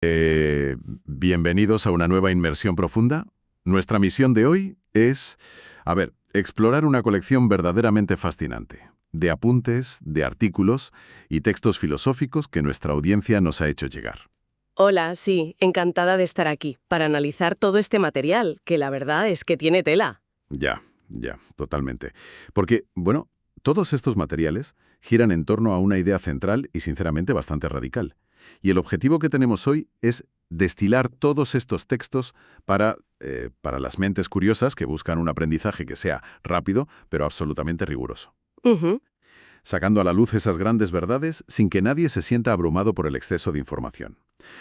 Bienvenidos a una nueva inmersión profunda. Nuestra misión de hoy es, explorar una colección verdaderamente fascinante, de apuntes, de artículos y textos filosóficos que nuestra audiencia nos ha hecho llegar. Hola, sí, encantada de estar aquí para analizar todo este material, que la verdad es que tiene tela. Ya, totalmente. Porque, todos estos materiales giran en torno a una idea central y, sinceramente, bastante radical. Y el objetivo que tenemos hoy es destilar todos estos textos para las mentes curiosas que buscan un aprendizaje que sea rápido, pero absolutamente riguroso. Ujú. Sacando a la luz esas grandes verdades sin que nadie se sienta abrumado por el exceso de información.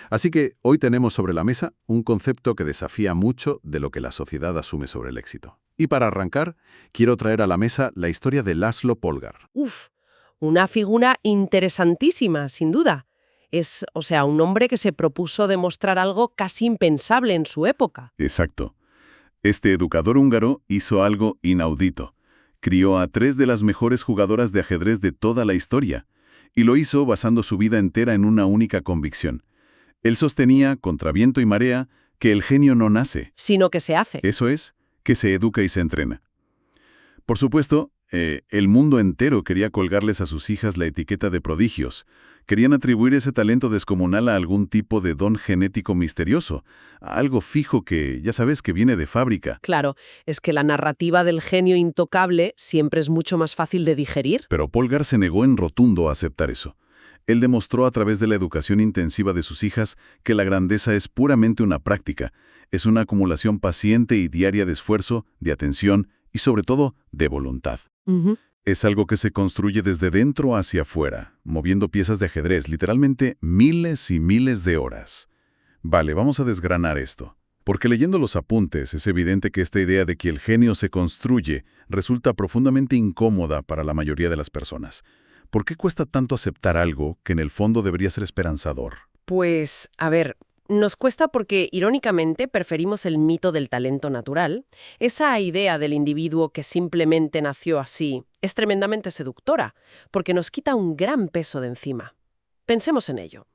Así que hoy tenemos sobre la mesa un concepto que desafía mucho de lo que la sociedad asume sobre el éxito. Y para arrancar, quiero traer a la mesa la historia de Laszlo Polgar. Uf, una figura interesantísima, sin duda. Es, un hombre que se propuso demostrar algo casi impensable en su época. Exacto. Este educador húngaro hizo algo inaudito. Crió a 3 de las mejores jugadoras de ajedrez de toda la historia, y lo hizo basando su vida entera en una única convicción. Él sostenía, contra viento y marea, que el genio no nace. Sino que se hace. Eso es, que se educa y se entrena. Por supuesto, el mundo entero quería colgarles a sus hijas la etiqueta de prodigios. Querían atribuir ese talento descomunal a algún tipo de don genético misterioso, a algo fijo que, ya sabes, que viene de fábrica. Claro, es que la narrativa del genio intocable siempre es mucho más fácil de digerir. Pero Polgar se negó en rotundo a aceptar eso. Él demostró a través de la educación intensiva de sus hijas que la grandeza es puramente una práctica, es una acumulación paciente y diaria de esfuerzo, de atención y sobre todo de voluntad. Ujú. Es algo que se construye desde dentro hacia afuera, moviendo piezas de ajedrez, literalmente miles y miles de horas. Vale, vamos a desgranar esto. Porque leyendo los apuntes es evidente que esta idea de que el genio se construye resulta profundamente incómoda para la mayoría de las personas. ¿Por qué cuesta tanto aceptar algo que en el fondo debería ser esperanzador? Pues, nos cuesta porque, irónicamente, preferimos el mito del talento natural. Esa idea del individuo que simplemente nació así es tremendamente seductora, porque nos quita un gran peso de encima. Pensemos en ello.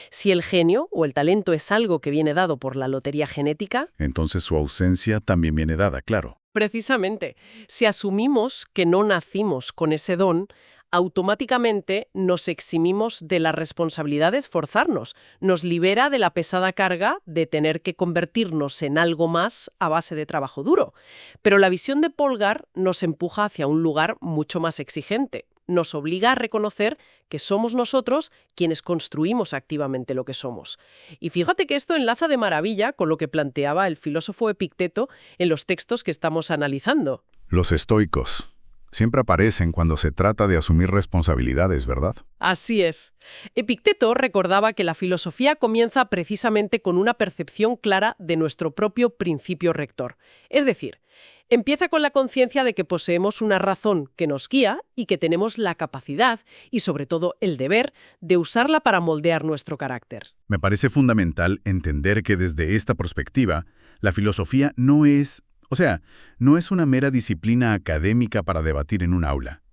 Si el genio o el talento es algo que viene dado por la lotería genética, Entonces su ausencia también viene dada, claro. precisamente, si asumimos que no nacimos con ese don, automáticamente nos eximimos de la responsabilidad de esforzarnos, nos libera de la pesada carga de tener que convertirnos en algo más a base de trabajo duro. Pero la visión de Polgar nos empuja hacia un lugar mucho más exigente. Nos obliga a reconocer que somos nosotros quienes construimos activamente lo que somos. Y fíjate que esto enlaza de maravilla con lo que planteaba el filósofo Epicteto en los textos que estamos analizando. Los estoicos siempre aparecen cuando se trata de asumir responsabilidades, ¿verdad? Así es. Epicteto recordaba que la filosofía comienza precisamente con una percepción clara de nuestro propio principio rector. Es decir, empieza con la conciencia de que poseemos una razón que nos guía y que tenemos la capacidad y, sobre todo, el deber de usarla para moldear nuestro carácter. Me parece fundamental entender que desde esta perspectiva, la filosofía no es una mera disciplina académica para debatir en un aula.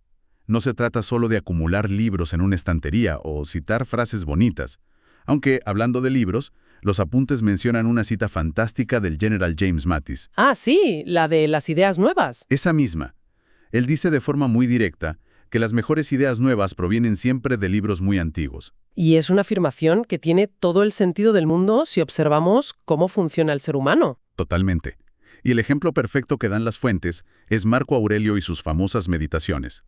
No se trata solo de acumular libros en una estantería o citar frases bonitas. Aunque, hablando de libros, los apuntes mencionan una cita fantástica del General James Mattis. Ah, sí, la de las ideas nuevas. Esa misma. Él dice de forma muy directa que las mejores ideas nuevas provienen siempre de libros muy antiguos. Y es una afirmación que tiene todo el sentido del mundo si observamos cómo funciona el ser humano. Totalmente. Y el ejemplo perfecto que dan las fuentes es Marco Aurelio y sus famosas meditaciones.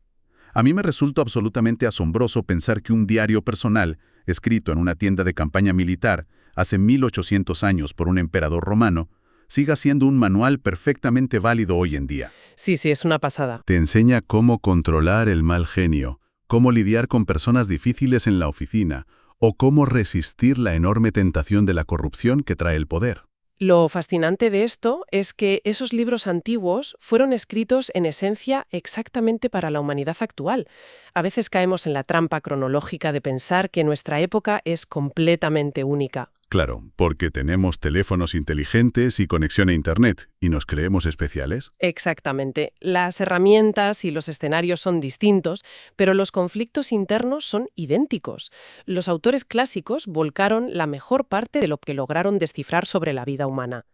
A mí me resulta absolutamente asombroso pensar que un diario personal, escrito en una tienda de campaña militar hace 1800 años por un emperador romano, siga siendo un manual perfectamente válido hoy en día. Sí, es una pasada. Te enseña cómo controlar el mal genio, cómo lidiar con personas difíciles en la oficina o cómo resistir la enorme tentación de la corrupción que trae el poder. Lo fascinante de esto es que esos libros antiguos fueron escritos en esencia exactamente para la humanidad actual. A veces caemos en la trampa cronológica de pensar que nuestra época es completamente única. Claro, porque tenemos teléfonos inteligentes y conexión a Internet, y nos creemos especiales. Exactamente. Las herramientas y los escenarios son distintos, pero los conflictos internos son idénticos. Los autores clásicos volcaron la mejor parte de lo que lograron descifrar sobre la vida humana.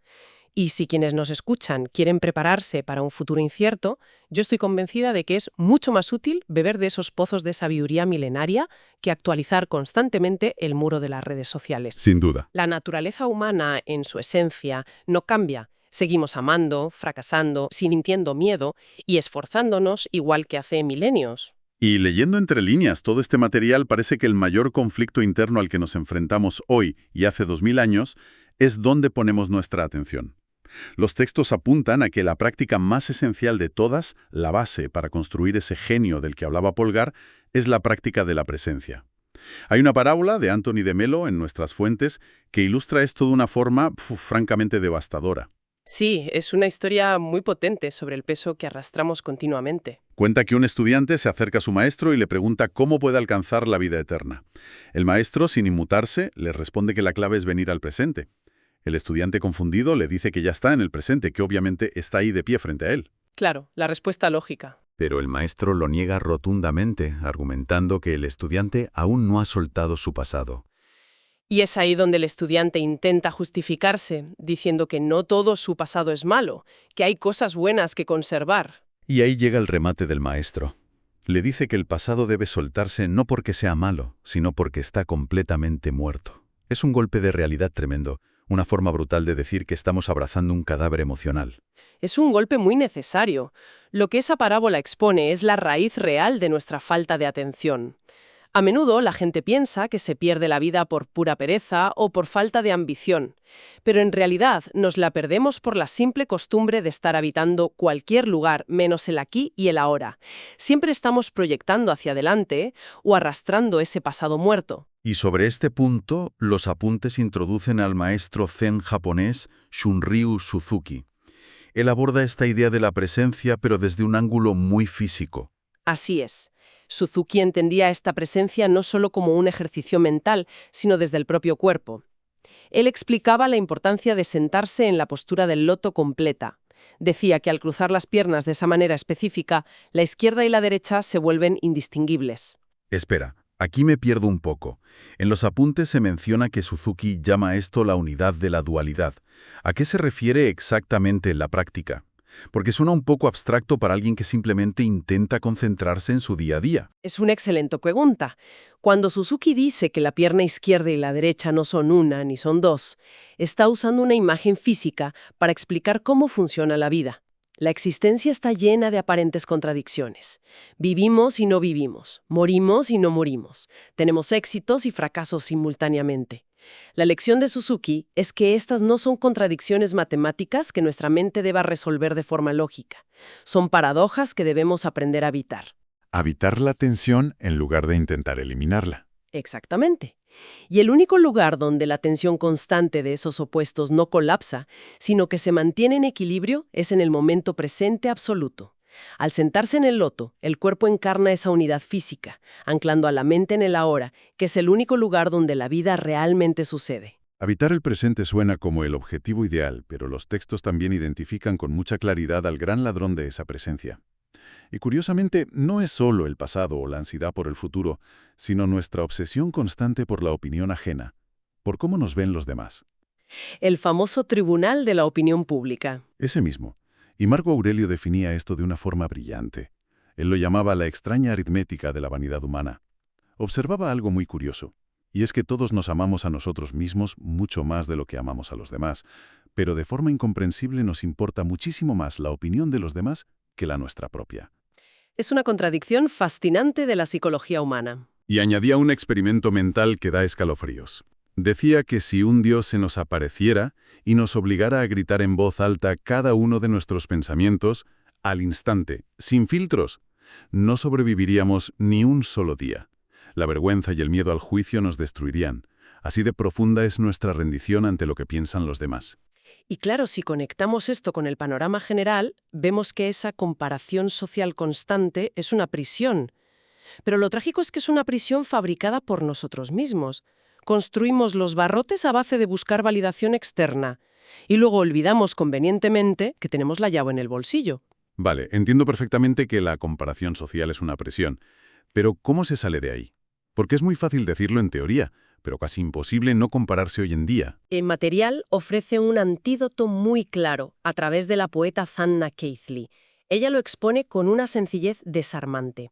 Y si quienes nos escuchan quieren prepararse para un futuro incierto, yo estoy convencida de que es mucho más útil beber de esos pozos de sabiduría milenaria que actualizar constantemente el muro de las redes sociales. Sin duda. La naturaleza humana, en su esencia, no cambia. Seguimos amando, fracasando, sintiendo miedo y esforzándonos igual que hace milenios. Y leyendo entre líneas todo este material, parece que el mayor conflicto interno al que nos enfrentamos hoy y hace 2000 años es dónde ponemos nuestra atención. Los textos apuntan a que la práctica más esencial de todas, la base para construir ese genio del que hablaba Polgar, es la práctica de la presencia. Hay una parábola de Anthony de Melo en nuestras fuentes que ilustra esto de una forma francamente devastadora. Sí, es una historia muy potente sobre el peso que arrastramos continuamente. Cuenta que un estudiante se acerca a su maestro y le pregunta cómo puede alcanzar la vida eterna. El maestro, sin inmutarse, le responde que la clave es venir al presente. El estudiante confundido le dice que ya está en el presente, que obviamente está ahí de pie frente a él. Claro, la respuesta lógica. Pero el maestro lo niega rotundamente, argumentando que el estudiante aún no ha soltado su pasado. Y es ahí donde el estudiante intenta justificarse, diciendo que no todo su pasado es malo, que hay cosas buenas que conservar. Y ahí llega el remate del maestro. Le dice que el pasado debe soltarse no porque sea malo, sino porque está completamente muerto. Es un golpe de realidad tremendo, una forma brutal de decir que estamos abrazando un cadáver emocional. Es un golpe muy necesario. Lo que esa parábola expone es la raíz real de nuestra falta de atención. A menudo la gente piensa que se pierde la vida por pura pereza o por falta de ambición, pero en realidad nos la perdemos por la simple costumbre de estar habitando cualquier lugar menos el aquí y el ahora. Siempre estamos proyectando hacia adelante o arrastrando ese pasado muerto. Y sobre este punto, los apuntes introducen al maestro zen japonés Shunryu Suzuki. Él aborda esta idea de la presencia, pero desde un ángulo muy físico. Así es. Suzuki entendía esta presencia no solo como un ejercicio mental, sino desde el propio cuerpo. Él explicaba la importancia de sentarse en la postura del loto completa. Decía que al cruzar las piernas de esa manera específica, la izquierda y la derecha se vuelven indistinguibles. Espera, aquí me pierdo un poco. En los apuntes se menciona que Suzuki llama esto la unidad de la dualidad. ¿A qué se refiere exactamente en la práctica? Porque suena un poco abstracto para alguien que simplemente intenta concentrarse en su día a día. Es una excelente pregunta. Cuando Suzuki dice que la pierna izquierda y la derecha no son una ni son dos, está usando una imagen física para explicar cómo funciona la vida. La existencia está llena de aparentes contradicciones. Vivimos y no vivimos, morimos y no morimos, tenemos éxitos y fracasos simultáneamente. La lección de Suzuki es que estas no son contradicciones matemáticas que nuestra mente deba resolver de forma lógica. Son paradojas que debemos aprender a evitar. Habitar la tensión en lugar de intentar eliminarla. Exactamente. Y el único lugar donde la tensión constante de esos opuestos no colapsa, sino que se mantiene en equilibrio, es en el momento presente absoluto. Al sentarse en el loto, el cuerpo encarna esa unidad física, anclando a la mente en el ahora, que es el único lugar donde la vida realmente sucede. Habitar el presente suena como el objetivo ideal, pero los textos también identifican con mucha claridad al gran ladrón de esa presencia. Y curiosamente, no es solo el pasado o la ansiedad por el futuro, sino nuestra obsesión constante por la opinión ajena, por cómo nos ven los demás. El famoso tribunal de la opinión pública. Ese mismo. Y Marco Aurelio definía esto de una forma brillante. Él lo llamaba la extraña aritmética de la vanidad humana. Observaba algo muy curioso, y es que todos nos amamos a nosotros mismos mucho más de lo que amamos a los demás, pero de forma incomprensible nos importa muchísimo más la opinión de los demás que la nuestra propia. Es una contradicción fascinante de la psicología humana. Y añadía un experimento mental que da escalofríos. Decía que si un Dios se nos apareciera y nos obligara a gritar en voz alta cada uno de nuestros pensamientos, al instante, sin filtros, no sobreviviríamos ni un solo día. La vergüenza y el miedo al juicio nos destruirían. Así de profunda es nuestra rendición ante lo que piensan los demás. Y claro, si conectamos esto con el panorama general, vemos que esa comparación social constante es una prisión. Pero lo trágico es que es una prisión fabricada por nosotros mismos. Construimos los barrotes a base de buscar validación externa y luego olvidamos convenientemente que tenemos la llave en el bolsillo. Vale, entiendo perfectamente que la comparación social es una presión, pero ¿cómo se sale de ahí? Porque es muy fácil decirlo en teoría, pero casi imposible no compararse hoy en día. El material ofrece un antídoto muy claro a través de la poeta Zanna Keithly. Ella lo expone con una sencillez desarmante.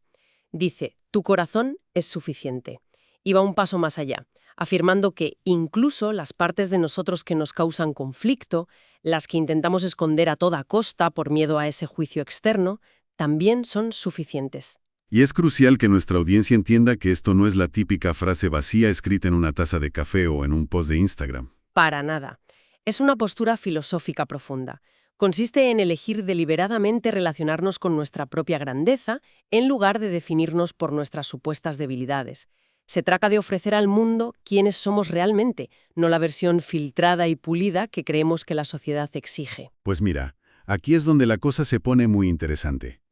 Dice, tu corazón es suficiente. Y va un paso más allá, afirmando que incluso las partes de nosotros que nos causan conflicto, las que intentamos esconder a toda costa por miedo a ese juicio externo, también son suficientes. Y es crucial que nuestra audiencia entienda que esto no es la típica frase vacía escrita en una taza de café o en un post de Instagram. Para nada. Es una postura filosófica profunda. Consiste en elegir deliberadamente relacionarnos con nuestra propia grandeza en lugar de definirnos por nuestras supuestas debilidades. Se trata de ofrecer al mundo quiénes somos realmente, no la versión filtrada y pulida que creemos que la sociedad exige. Pues mira, aquí es donde la cosa se pone muy interesante.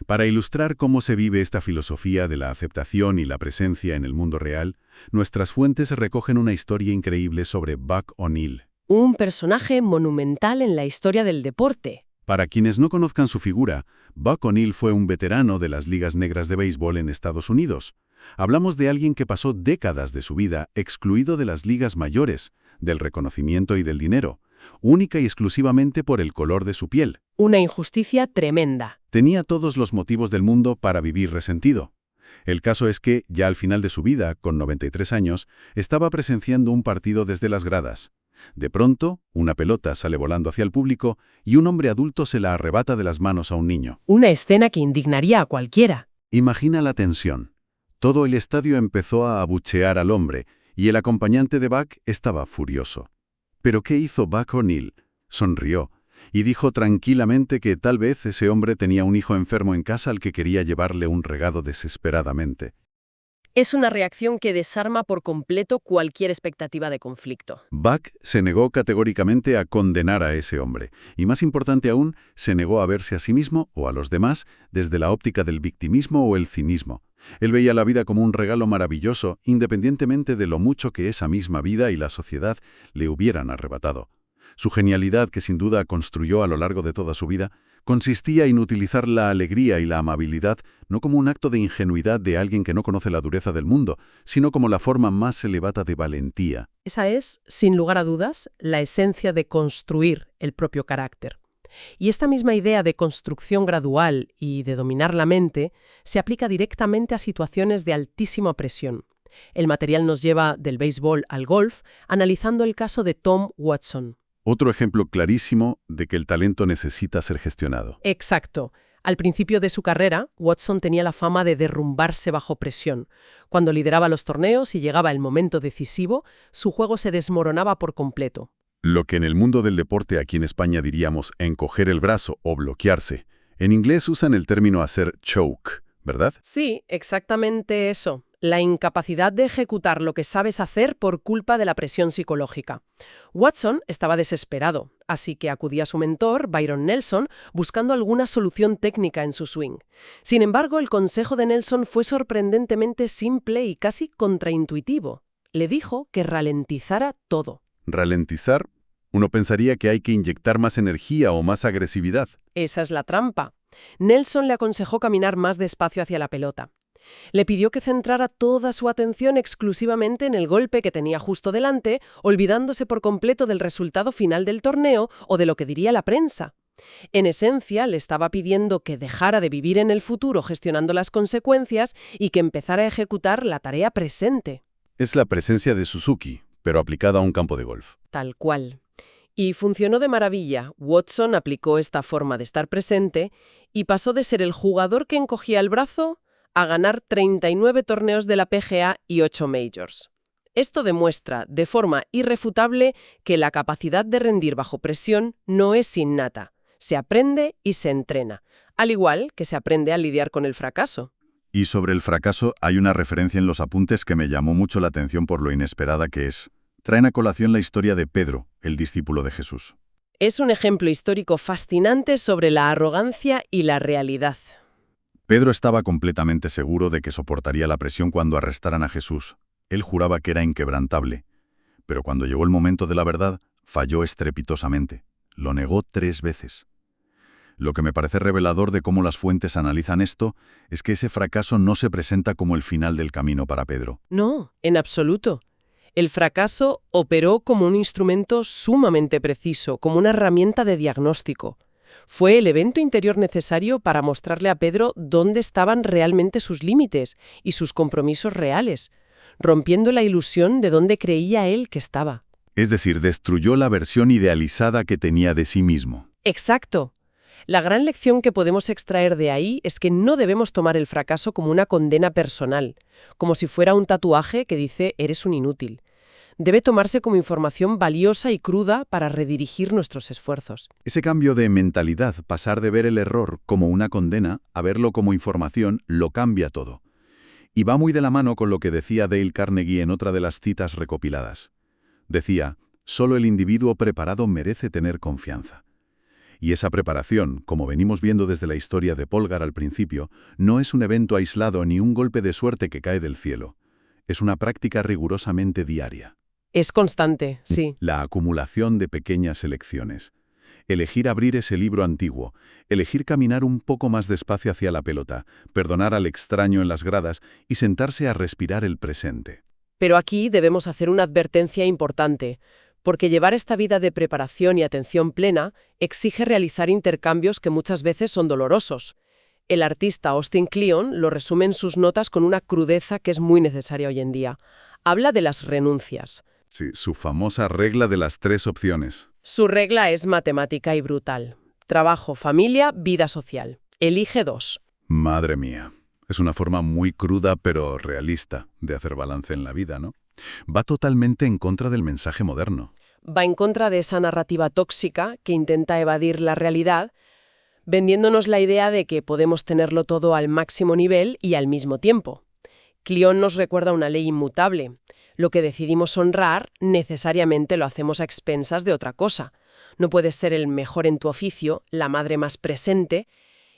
Para ilustrar cómo se vive esta filosofía de la aceptación y la presencia en el mundo real, nuestras fuentes recogen una historia increíble sobre Buck O'Neill. Un personaje monumental en la historia del deporte. Para quienes no conozcan su figura, Buck O'Neill fue un veterano de las ligas negras de béisbol en Estados Unidos. Hablamos de alguien que pasó décadas de su vida excluido de las ligas mayores, del reconocimiento y del dinero, única y exclusivamente por el color de su piel. Una injusticia tremenda. Tenía todos los motivos del mundo para vivir resentido. El caso es que, ya al final de su vida, con 93 años, estaba presenciando un partido desde las gradas. De pronto, una pelota sale volando hacia el público y un hombre adulto se la arrebata de las manos a un niño. Una escena que indignaría a cualquiera. Imagina la tensión. Todo el estadio empezó a abuchear al hombre y el acompañante de Buck estaba furioso. ¿Pero qué hizo Buck O'Neill? Sonrió y dijo tranquilamente que tal vez ese hombre tenía un hijo enfermo en casa al que quería llevarle un regalo desesperadamente. Es una reacción que desarma por completo cualquier expectativa de conflicto. Buck se negó categóricamente a condenar a ese hombre, y más importante aún, se negó a verse a sí mismo o a los demás desde la óptica del victimismo o el cinismo. Él veía la vida como un regalo maravilloso, independientemente de lo mucho que esa misma vida y la sociedad le hubieran arrebatado. Su genialidad, que sin duda construyó a lo largo de toda su vida, consistía en utilizar la alegría y la amabilidad no como un acto de ingenuidad de alguien que no conoce la dureza del mundo, sino como la forma más elevada de valentía. Esa es, sin lugar a dudas, la esencia de construir el propio carácter. Y esta misma idea de construcción gradual y de dominar la mente se aplica directamente a situaciones de altísima presión. El material nos lleva del béisbol al golf, analizando el caso de Tom Watson. Otro ejemplo clarísimo de que el talento necesita ser gestionado. Exacto. Al principio de su carrera, Watson tenía la fama de derrumbarse bajo presión. Cuando lideraba los torneos y llegaba el momento decisivo, su juego se desmoronaba por completo. Lo que en el mundo del deporte aquí en España diríamos encoger el brazo o bloquearse. En inglés usan el término hacer choke, ¿verdad? Sí, exactamente eso. La incapacidad de ejecutar lo que sabes hacer por culpa de la presión psicológica. Watson estaba desesperado, así que acudía a su mentor, Byron Nelson, buscando alguna solución técnica en su swing. Sin embargo, el consejo de Nelson fue sorprendentemente simple y casi contraintuitivo. Le dijo que ralentizara todo. Ralentizar, uno pensaría que hay que inyectar más energía o más agresividad. Esa es la trampa. Nelson le aconsejó caminar más despacio hacia la pelota. Le pidió que centrara toda su atención exclusivamente en el golpe que tenía justo delante, olvidándose por completo del resultado final del torneo o de lo que diría la prensa. En esencia, le estaba pidiendo que dejara de vivir en el futuro gestionando las consecuencias y que empezara a ejecutar la tarea presente. Es la presencia de Suzuki, pero aplicada a un campo de golf. Tal cual. Y funcionó de maravilla. Watson aplicó esta forma de estar presente y pasó de ser el jugador que encogía el brazo a ganar 39 torneos de la PGA y 8 majors. Esto demuestra, de forma irrefutable, que la capacidad de rendir bajo presión no es innata. Se aprende y se entrena, al igual que se aprende a lidiar con el fracaso. Y sobre el fracaso hay una referencia en los apuntes que me llamó mucho la atención por lo inesperada que es. Traen a colación la historia de Pedro, el discípulo de Jesús. Es un ejemplo histórico fascinante sobre la arrogancia y la realidad. Pedro estaba completamente seguro de que soportaría la presión cuando arrestaran a Jesús. Él juraba que era inquebrantable, pero cuando llegó el momento de la verdad, falló estrepitosamente. Lo negó 3 veces. Lo que me parece revelador de cómo las fuentes analizan esto es que ese fracaso no se presenta como el final del camino para Pedro. No, en absoluto. El fracaso operó como un instrumento sumamente preciso, como una herramienta de diagnóstico. Fue el evento interior necesario para mostrarle a Pedro dónde estaban realmente sus límites y sus compromisos reales, rompiendo la ilusión de dónde creía él que estaba. Es decir, destruyó la versión idealizada que tenía de sí mismo. Exacto. La gran lección que podemos extraer de ahí es que no debemos tomar el fracaso como una condena personal, como si fuera un tatuaje que dice «eres un inútil». Debe tomarse como información valiosa y cruda para redirigir nuestros esfuerzos. Ese cambio de mentalidad, pasar de ver el error como una condena a verlo como información, lo cambia todo. Y va muy de la mano con lo que decía Dale Carnegie en otra de las citas recopiladas. Decía, solo el individuo preparado merece tener confianza. Y esa preparación, como venimos viendo desde la historia de Polgar al principio, no es un evento aislado ni un golpe de suerte que cae del cielo. Es una práctica rigurosamente diaria. Es constante, sí. La acumulación de pequeñas elecciones. Elegir abrir ese libro antiguo, elegir caminar un poco más despacio hacia la pelota, perdonar al extraño en las gradas y sentarse a respirar el presente. Pero aquí debemos hacer una advertencia importante, porque llevar esta vida de preparación y atención plena exige realizar intercambios que muchas veces son dolorosos. El artista Austin Kleon lo resume en sus notas con una crudeza que es muy necesaria hoy en día. Habla de las renuncias. Sí, su famosa regla de las 3 opciones. Su regla es matemática y brutal. Trabajo, familia, vida social. Elige 2. Madre mía. Es una forma muy cruda pero realista de hacer balance en la vida, ¿no? Va totalmente en contra del mensaje moderno. Va en contra de esa narrativa tóxica que intenta evadir la realidad, vendiéndonos la idea de que podemos tenerlo todo al máximo nivel y al mismo tiempo. Kleon nos recuerda una ley inmutable. Lo que decidimos honrar, necesariamente lo hacemos a expensas de otra cosa. No puedes ser el mejor en tu oficio, la madre más presente,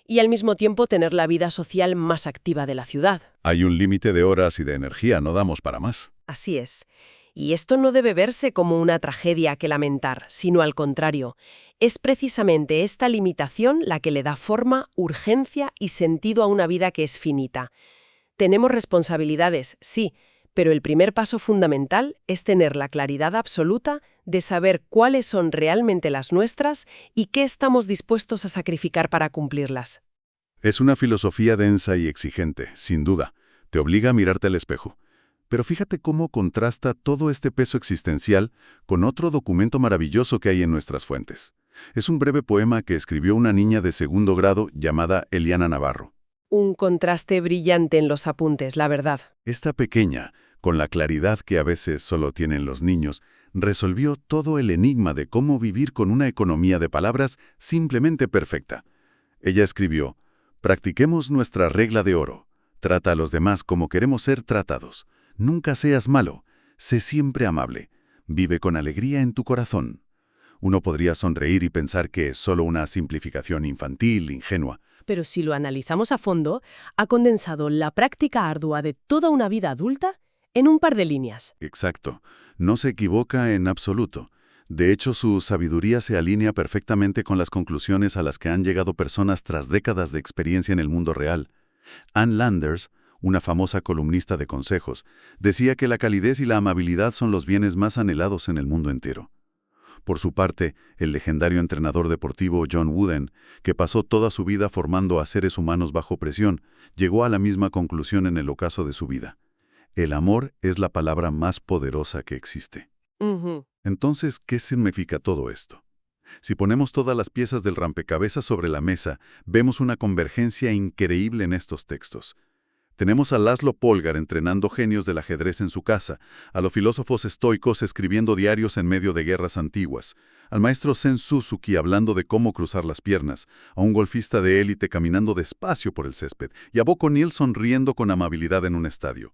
y al mismo tiempo tener la vida social más activa de la ciudad. Hay un límite de horas y de energía, no damos para más. Así es. Y esto no debe verse como una tragedia que lamentar, sino al contrario. Es precisamente esta limitación la que le da forma, urgencia y sentido a una vida que es finita. Tenemos responsabilidades, sí, pero el primer paso fundamental es tener la claridad absoluta de saber cuáles son realmente las nuestras y qué estamos dispuestos a sacrificar para cumplirlas. Es una filosofía densa y exigente, sin duda. Te obliga a mirarte al espejo. Pero fíjate cómo contrasta todo este peso existencial con otro documento maravilloso que hay en nuestras fuentes. Es un breve poema que escribió una niña de 2º grado llamada Eliana Navarro. Un contraste brillante en los apuntes, la verdad. Esta pequeña, con la claridad que a veces solo tienen los niños, resolvió todo el enigma de cómo vivir con una economía de palabras simplemente perfecta. Ella escribió, «Practiquemos nuestra regla de oro. Trata a los demás como queremos ser tratados. Nunca seas malo. Sé siempre amable. Vive con alegría en tu corazón». Uno podría sonreír y pensar que es solo una simplificación infantil, ingenua. Pero si lo analizamos a fondo, ha condensado la práctica ardua de toda una vida adulta en un par de líneas. Exacto. No se equivoca en absoluto. De hecho, su sabiduría se alinea perfectamente con las conclusiones a las que han llegado personas tras décadas de experiencia en el mundo real. Ann Landers, una famosa columnista de consejos, decía que la calidez y la amabilidad son los bienes más anhelados en el mundo entero. Por su parte, el legendario entrenador deportivo John Wooden, que pasó toda su vida formando a seres humanos bajo presión, llegó a la misma conclusión en el ocaso de su vida. El amor es la palabra más poderosa que existe. Entonces, ¿qué significa todo esto? Si ponemos todas las piezas del rompecabezas sobre la mesa, vemos una convergencia increíble en estos textos. Tenemos a Laszlo Polgar entrenando genios del ajedrez en su casa, a los filósofos estoicos escribiendo diarios en medio de guerras antiguas, al maestro Zen Suzuki hablando de cómo cruzar las piernas, a un golfista de élite caminando despacio por el césped y a Bocco O'Neill sonriendo con amabilidad en un estadio.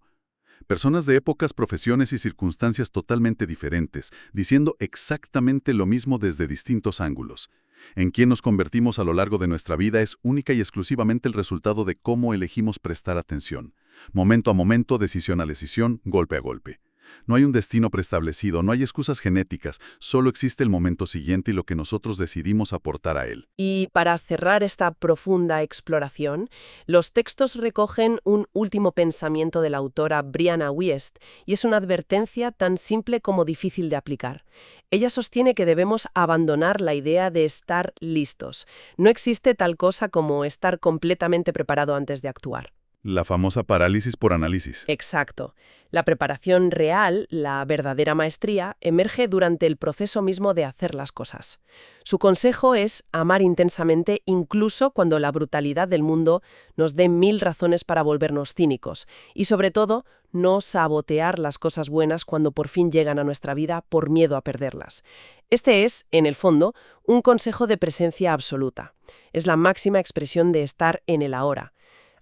Personas de épocas, profesiones y circunstancias totalmente diferentes, diciendo exactamente lo mismo desde distintos ángulos. En quién nos convertimos a lo largo de nuestra vida es única y exclusivamente el resultado de cómo elegimos prestar atención. Momento a momento, decisión a decisión, golpe a golpe. No hay un destino preestablecido, no hay excusas genéticas, solo existe el momento siguiente y lo que nosotros decidimos aportar a él. Y para cerrar esta profunda exploración, los textos recogen un último pensamiento de la autora Brianna Wiest, y es una advertencia tan simple como difícil de aplicar. Ella sostiene que debemos abandonar la idea de estar listos. No existe tal cosa como estar completamente preparado antes de actuar. La famosa parálisis por análisis. Exacto. La preparación real, la verdadera maestría, emerge durante el proceso mismo de hacer las cosas. Su consejo es amar intensamente incluso cuando la brutalidad del mundo nos dé 1000 razones para volvernos cínicos y, sobre todo, no sabotear las cosas buenas cuando por fin llegan a nuestra vida por miedo a perderlas. Este es, en el fondo, un consejo de presencia absoluta. Es la máxima expresión de estar en el ahora.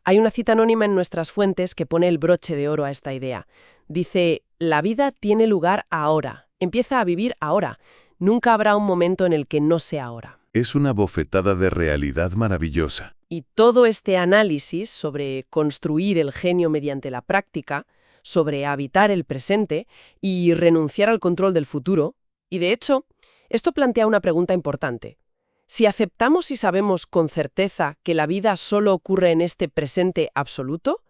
Hay una cita anónima en nuestras fuentes que pone el broche de oro a esta idea. Dice, la vida tiene lugar ahora, empieza a vivir ahora. Nunca habrá un momento en el que no sea ahora. Es una bofetada de realidad maravillosa. Y todo este análisis sobre construir el genio mediante la práctica, sobre habitar el presente y renunciar al control del futuro, y de hecho, esto plantea una pregunta importante. Si aceptamos y sabemos con certeza que la vida solo ocurre en este presente absoluto,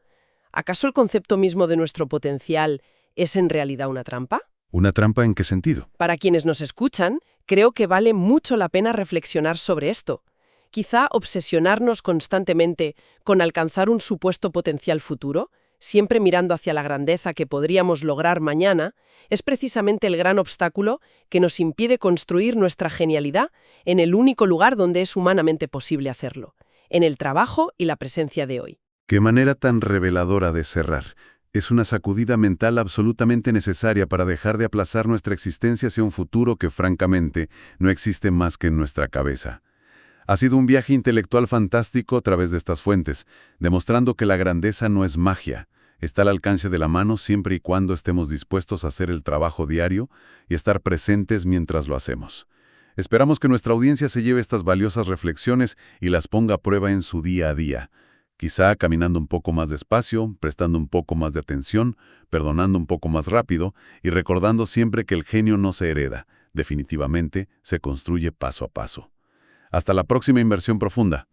¿acaso el concepto mismo de nuestro potencial es en realidad una trampa? ¿Una trampa en qué sentido? Para quienes nos escuchan, creo que vale mucho la pena reflexionar sobre esto. Quizá obsesionarnos constantemente con alcanzar un supuesto potencial futuro, siempre mirando hacia la grandeza que podríamos lograr mañana, es precisamente el gran obstáculo que nos impide construir nuestra genialidad en el único lugar donde es humanamente posible hacerlo, en el trabajo y la presencia de hoy. Qué manera tan reveladora de cerrar. Es una sacudida mental absolutamente necesaria para dejar de aplazar nuestra existencia hacia un futuro que, francamente, no existe más que en nuestra cabeza. Ha sido un viaje intelectual fantástico a través de estas fuentes, demostrando que la grandeza no es magia. Está al alcance de la mano siempre y cuando estemos dispuestos a hacer el trabajo diario y estar presentes mientras lo hacemos. Esperamos que nuestra audiencia se lleve estas valiosas reflexiones y las ponga a prueba en su día a día. Quizá caminando un poco más despacio, prestando un poco más de atención, perdonando un poco más rápido y recordando siempre que el genio no se hereda, definitivamente se construye paso a paso. Hasta la próxima inversión profunda.